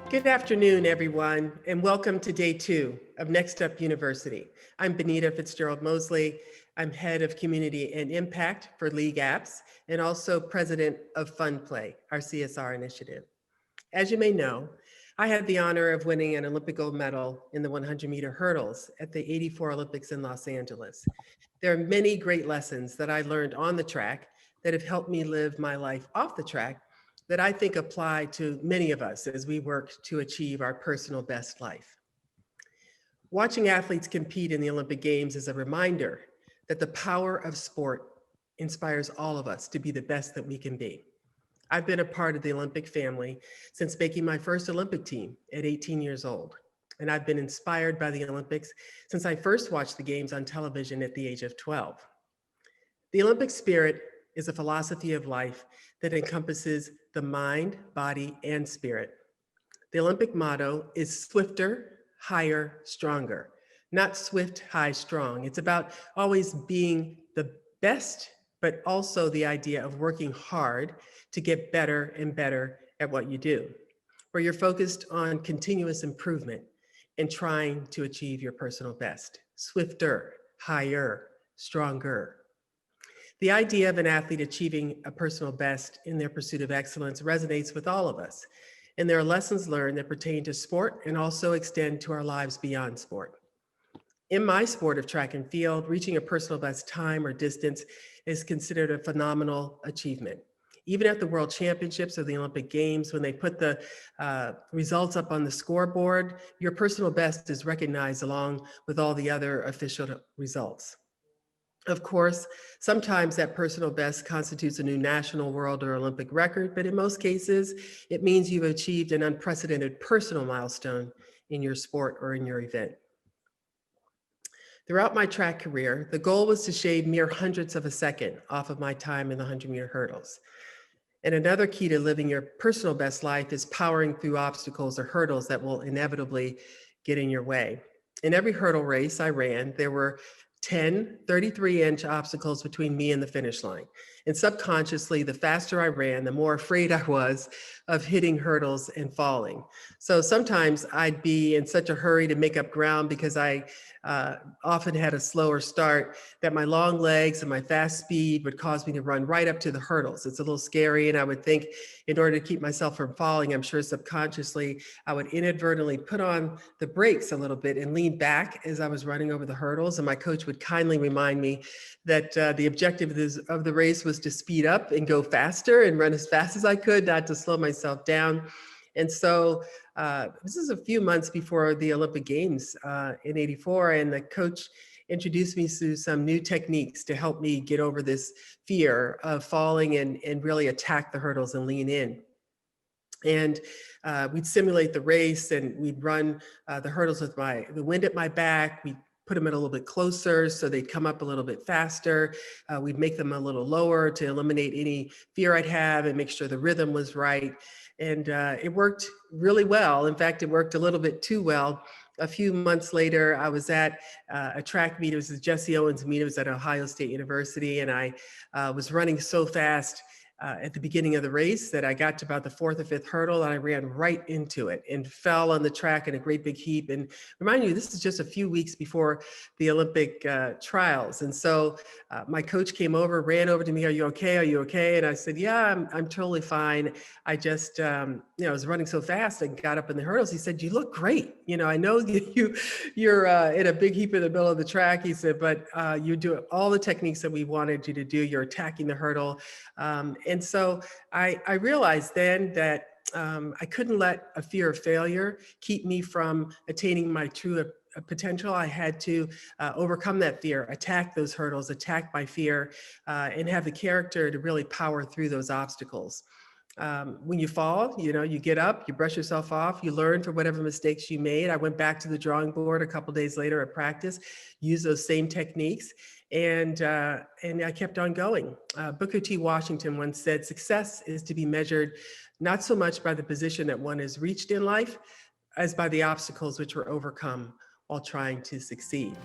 Good afternoon, everyone, and welcome to day 2 of NextUp University. I'm Benita Fitzgerald Mosley. I'm head of community and impact for League Apps and also president of Fun Play, our CSR initiative. As you may know, I had the honor of winning an Olympic gold medal in the 100-meter hurdles at the '84 Olympics in Los Angeles. There are many great lessons that I learned on the track that have helped me live my life off the track that I think apply to many of us as we work to achieve our personal best life. Watching athletes compete in the Olympic Games is a reminder that the power of sport inspires all of us to be the best that we can be. I've been a part of the Olympic family since making my first Olympic team at 18 years old. And I've been inspired by the Olympics since I first watched the Games on television at the age of 12. The Olympic spirit is a philosophy of life that encompasses the mind, body, and spirit. The Olympic motto is swifter, higher, stronger, not swift, high, strong. It's about always being the best, but also the idea of working hard to get better and better at what you do, where you're focused on continuous improvement and trying to achieve your personal best. Swifter, higher, stronger. The idea of an athlete achieving a personal best in their pursuit of excellence resonates with all of us, and there are lessons learned that pertain to sport and also extend to our lives beyond sport. In my sport of track and field, reaching a personal best time or distance is considered a phenomenal achievement. Even at the World Championships or the Olympic Games, when they put the results up on the scoreboard, your personal best is recognized along with all the other official results. Of course, sometimes that personal best constitutes a new national, world, or Olympic record, but in most cases, it means you've achieved an unprecedented personal milestone in your sport or in your event. Throughout my track career, the goal was to shave mere hundredths of a second off of my time in the 100-meter hurdles. And another key to living your personal best life is powering through obstacles or hurdles that will inevitably get in your way. In every hurdle race I ran, there were 10 33-inch obstacles between me and the finish line. And subconsciously, the faster I ran, the more afraid I was of hitting hurdles and falling. So sometimes I'd be in such a hurry to make up ground because I often had a slower start that my long legs and my fast speed would cause me to run right up to the hurdles. It's a little scary, and I would think in order to keep myself from falling, I'm sure subconsciously, I would inadvertently put on the brakes a little bit and lean back as I was running over the hurdles. And my coach would kindly remind me that the objective of the race was to speed up and go faster and run as fast as I could, not to slow myself down. And so this is a few months before the Olympic Games in '84, and the coach introduced me to some new techniques to help me get over this fear of falling and really attack the hurdles and lean in. And we'd simulate the race, and we'd run the hurdles with the wind at my back. We'd put them in a little bit closer so they'd come up a little bit faster. We'd make them a little lower to eliminate any fear I'd have and make sure the rhythm was right. And it worked really well. In fact, it worked a little bit too well. A few months later, I was at a track meet. It was the Jesse Owens meet. It was at Ohio State University. And I was running so fast at the beginning of the race that I got to about the 4th or 5th hurdle, and I ran right into it and fell on the track in a great big heap. And remind you, this is just a few weeks before the Olympic trials. And so my coach came over, ran over to me, "Are you okay? Are you okay?" And I said, "Yeah, I'm totally fine. I just, I was running so fast, I got up in the hurdles." He said, "You look great. I know you're in a big heap in the middle of the track." He said, "But you do all the techniques that we wanted you to do. You're attacking the hurdle." And so I realized then that I couldn't let a fear of failure keep me from attaining my true potential. I had to overcome that fear, attack those hurdles, attack my fear, and have the character to really power through those obstacles. When you fall, you get up, you brush yourself off, you learn from whatever mistakes you made. I went back to the drawing board a couple days later at practice, used those same techniques, and I kept on going. Booker T. Washington once said, "Success is to be measured not so much by the position that one has reached in life as by the obstacles which were overcome while trying to succeed."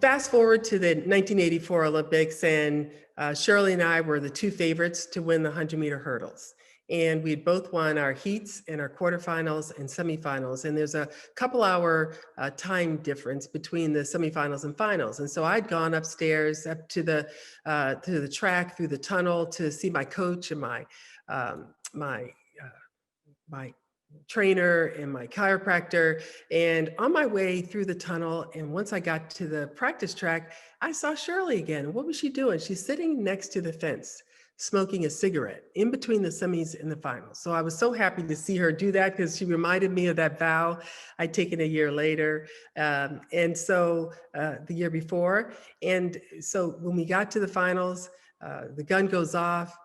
Fast forward to the 1984 Olympics, and Shirley and I were the two favorites to win the 100-meter hurdles. And we both won our heats and our quarterfinals and semifinals. And there's a couple hour time difference between the semifinals and finals. And so I'd gone upstairs up to the track through the tunnel to see my coach and my trainer and my chiropractor. And on my way through the tunnel, and once I got to the practice track, I saw Shirley again. What was she doing? She's sitting next to the fence, smoking a cigarette in between the semis and the finals. So I was so happy to see her do that because she reminded me of that vow I'd taken a year later. The year before. And so when we got to the finals, the gun goes off.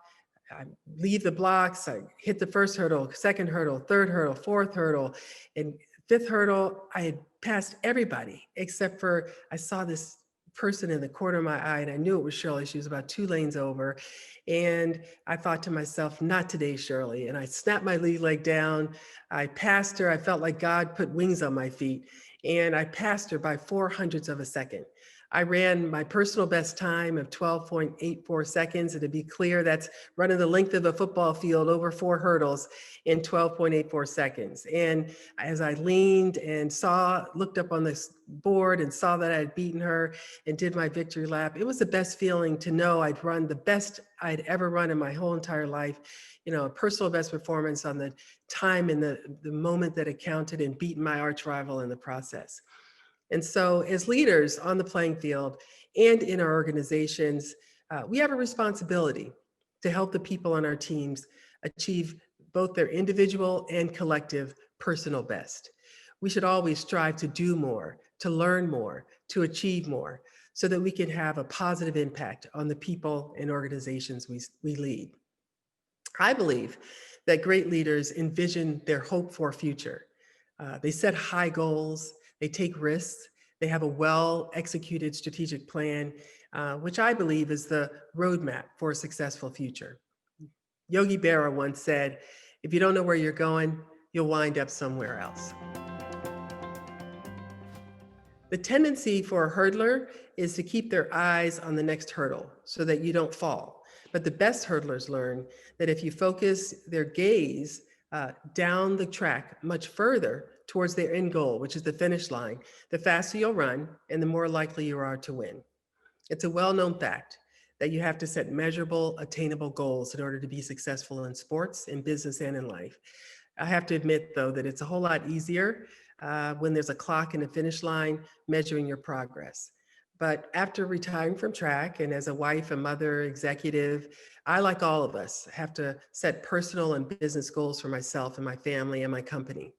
I leave the blocks, I hit the first hurdle, second hurdle, third hurdle, fourth hurdle, and fifth hurdle, I had passed everybody except for I saw this person in the corner of my eye and I knew it was Shirley. She was about 2 lanes over. And I thought to myself, not today, Shirley. And I snapped my lead leg down. I passed her. I felt like God put wings on my feet. And I passed her by 400ths of a second. I ran my personal best time of 12.84 seconds. And to be clear, that's running the length of a football field over 4 hurdles in 12.84 seconds. And as I leaned and looked up on this board and saw that I had beaten her and did my victory lap, it was the best feeling to know I'd run the best I'd ever run in my whole entire life. You know, a personal best performance on the time and the moment that it counted, and beaten my arch rival in the process. And so as leaders on the playing field and in our organizations, we have a responsibility to help the people on our teams achieve both their individual and collective personal best. We should always strive to do more, to learn more, to achieve more, so that we can have a positive impact on the people and organizations we lead. I believe that great leaders envision their hoped for future. They set high goals, they take risks, they have a well-executed strategic plan, which I believe is the roadmap for a successful future. Yogi Berra once said, if you don't know where you're going, you'll wind up somewhere else. The tendency for a hurdler is to keep their eyes on the next hurdle so that you don't fall. But the best hurdlers learn that if you focus their gaze down the track much further towards their end goal, which is the finish line, the faster you'll run and the more likely you are to win. It's a well-known fact that you have to set measurable, attainable goals in order to be successful in sports, in business, and in life. I have to admit, though, that it's a whole lot easier when there's a clock and a finish line measuring your progress. But after retiring from track and as a wife, a mother, executive, I, like all of us, have to set personal and business goals for myself and my family and my company.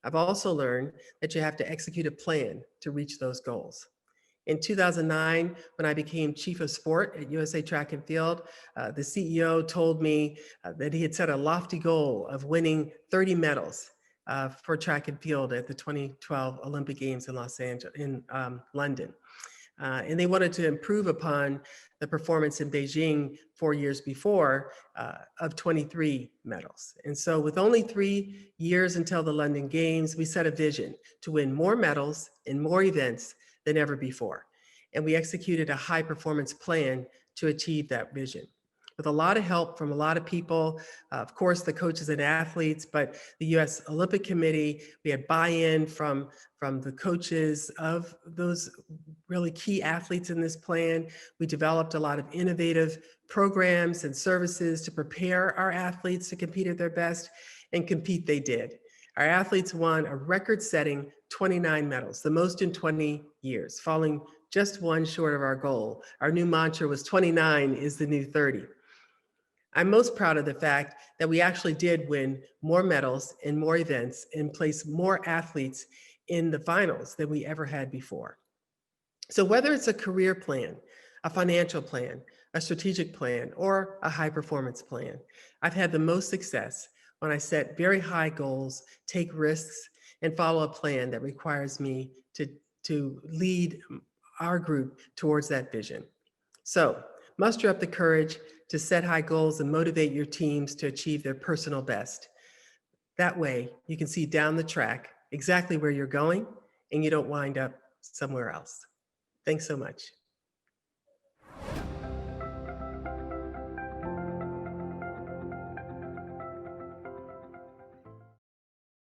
I've also learned that you have to execute a plan to reach those goals. In 2009, when I became chief of sport at USA Track and Field, the CEO told me that he had set a lofty goal of winning 30 medals for track and field at the 2012 Olympic Games in London. And they wanted to improve upon the performance in Beijing 4 years before of 23 medals. And so with only 3 years until the London Games, we set a vision to win more medals in more events than ever before. And we executed a high performance plan to achieve that vision. With a lot of help from a lot of people, of course, the coaches and athletes, but the US Olympic Committee, we had buy-in from the coaches of those really key athletes in this plan. We developed a lot of innovative programs and services to prepare our athletes to compete at their best, and compete they did. Our athletes won a record-setting 29 medals, the most in 20 years, falling just one short of our goal. Our new mantra was 29 is the new 30. I'm most proud of the fact that we actually did win more medals in more events and place more athletes in the finals than we ever had before. So whether it's a career plan, a financial plan, a strategic plan, or a high performance plan, I've had the most success when I set very high goals, take risks, and follow a plan that requires me to lead our group towards that vision. So muster up the courage to set high goals and motivate your teams to achieve their personal best. That way, you can see down the track exactly where you're going and you don't wind up somewhere else. Thanks so much.